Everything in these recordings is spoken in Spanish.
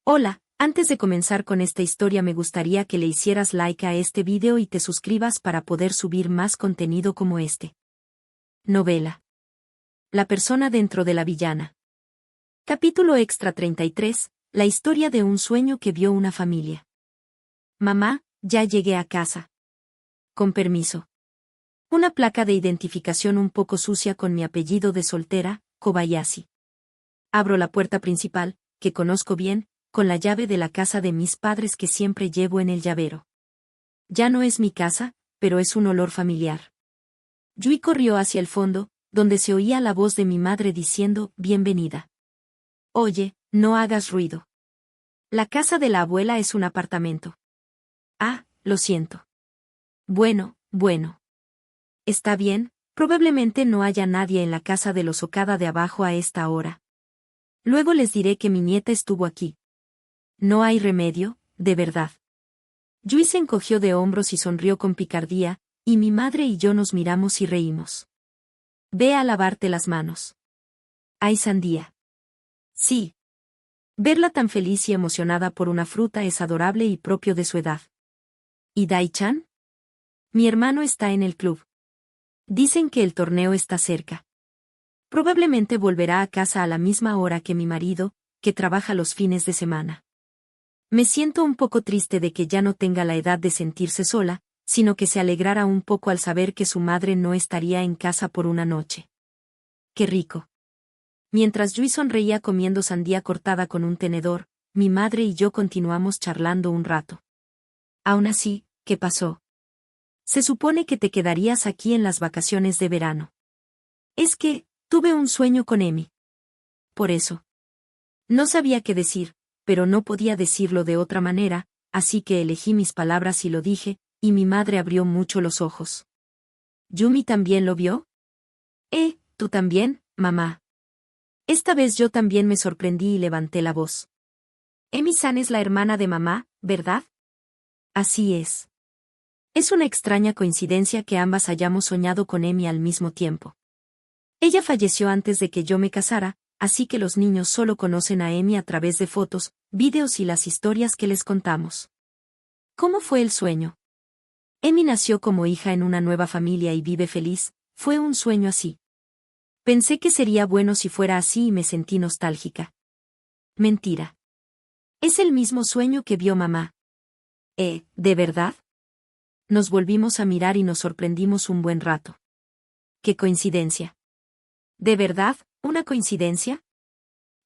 Hola, antes de comenzar con esta historia me gustaría que le hicieras like a este video y te suscribas para poder subir más contenido como este. Novela. La persona dentro de la villana. Capítulo extra 33, la historia de un sueño que vio una familia. Mamá, ya llegué a casa. Con permiso. Una placa de identificación un poco sucia con mi apellido de soltera, Kobayashi. Abro la puerta principal, que conozco bien, con la llave de la casa de mis padres que siempre llevo en el llavero. Ya no es mi casa, pero es un olor familiar. Yui corrió hacia el fondo, donde se oía la voz de mi madre diciendo, bienvenida. Oye, no hagas ruido. La casa de la abuela es un apartamento. Ah, lo siento. Bueno. Está bien, probablemente no haya nadie en la casa de los Okada de abajo a esta hora. Luego les diré que mi nieta estuvo aquí. No hay remedio, de verdad. Yui se encogió de hombros y sonrió con picardía, y mi madre y yo nos miramos y reímos. Ve a lavarte las manos. ¿Hay sandía? Sí. Verla tan feliz y emocionada por una fruta es adorable y propio de su edad. ¿Y Dai-chan? Mi hermano está en el club. Dicen que el torneo está cerca. Probablemente volverá a casa a la misma hora que mi marido, que trabaja los fines de semana. Me siento un poco triste de que ya no tenga la edad de sentirse sola, sino que se alegrara un poco al saber que su madre no estaría en casa por una noche. ¡Qué rico! Mientras Yui sonreía comiendo sandía cortada con un tenedor, mi madre y yo continuamos charlando un rato. Aún así, ¿qué pasó? Se supone que te quedarías aquí en las vacaciones de verano. Es que, tuve un sueño con Emi. Por eso. No sabía qué decir, pero no podía decirlo de otra manera, así que elegí mis palabras y lo dije, y mi madre abrió mucho los ojos. ¿Yumi también lo vio? ¿Tú también, mamá? Esta vez yo también me sorprendí y levanté la voz. Emi-san es la hermana de mamá, ¿verdad? Así es. Es una extraña coincidencia que ambas hayamos soñado con Emi al mismo tiempo. Ella falleció antes de que yo me casara, así que los niños solo conocen a Emi a través de fotos, vídeos y las historias que les contamos. ¿Cómo fue el sueño? Emi nació como hija en una nueva familia y vive feliz, fue un sueño así. Pensé que sería bueno si fuera así y me sentí nostálgica. Mentira. Es el mismo sueño que vio mamá. ¿De verdad? Nos volvimos a mirar y nos sorprendimos un buen rato. ¡Qué coincidencia! ¿De verdad, una coincidencia?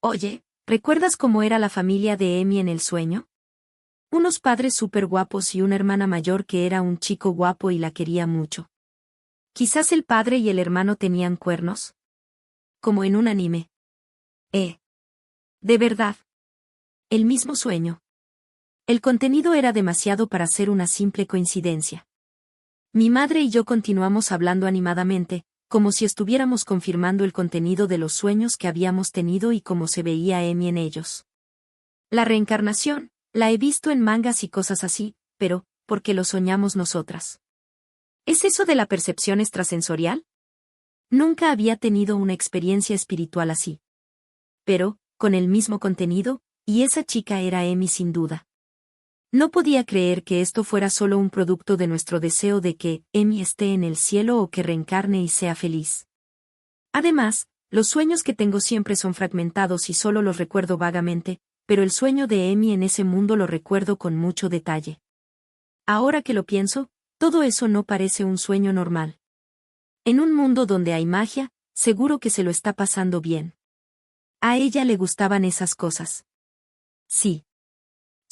Oye, ¿recuerdas cómo era la familia de Emi en el sueño? Unos padres súper guapos y una hermana mayor que era un chico guapo y la quería mucho. Quizás el padre y el hermano tenían cuernos. Como en un anime. De verdad. El mismo sueño. El contenido era demasiado para ser una simple coincidencia. Mi madre y yo continuamos hablando animadamente, como si estuviéramos confirmando el contenido de los sueños que habíamos tenido y cómo se veía Emi en ellos. La reencarnación, la he visto en mangas y cosas así, pero, ¿por qué lo soñamos nosotras? ¿Es eso de la percepción extrasensorial? Nunca había tenido una experiencia espiritual así. Pero, con el mismo contenido, y esa chica era Emi sin duda. No podía creer que esto fuera solo un producto de nuestro deseo de que Emi esté en el cielo o que reencarne y sea feliz. Además, los sueños que tengo siempre son fragmentados y solo los recuerdo vagamente, pero el sueño de Emi en ese mundo lo recuerdo con mucho detalle. Ahora que lo pienso, todo eso no parece un sueño normal. En un mundo donde hay magia, seguro que se lo está pasando bien. A ella le gustaban esas cosas. Sí.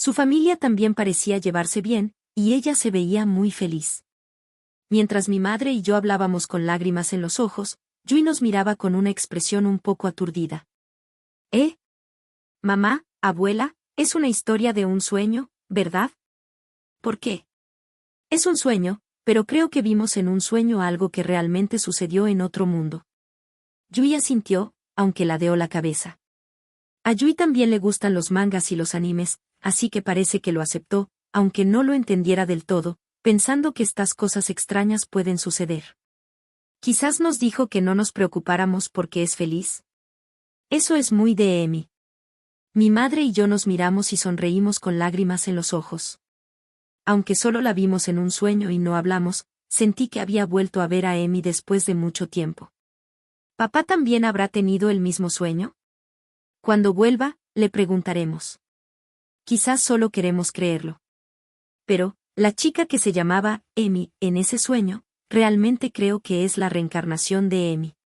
Su familia también parecía llevarse bien, y ella se veía muy feliz. Mientras mi madre y yo hablábamos con lágrimas en los ojos, Yui nos miraba con una expresión un poco aturdida. Mamá, abuela, es una historia de un sueño, ¿verdad? ¿Por qué? Es un sueño, pero creo que vimos en un sueño algo que realmente sucedió en otro mundo. Yui asintió, aunque ladeó la cabeza. A Yui también le gustan los mangas y los animes, así que parece que lo aceptó, aunque no lo entendiera del todo, pensando que estas cosas extrañas pueden suceder. Quizás nos dijo que no nos preocupáramos porque es feliz. Eso es muy de Emi. Mi madre y yo nos miramos y sonreímos con lágrimas en los ojos. Aunque solo la vimos en un sueño y no hablamos, sentí que había vuelto a ver a Emi después de mucho tiempo. ¿Papá también habrá tenido el mismo sueño? Cuando vuelva, le preguntaremos. Quizás solo queremos creerlo. Pero, la chica que se llamaba Emi, en ese sueño, realmente creo que es la reencarnación de Emi.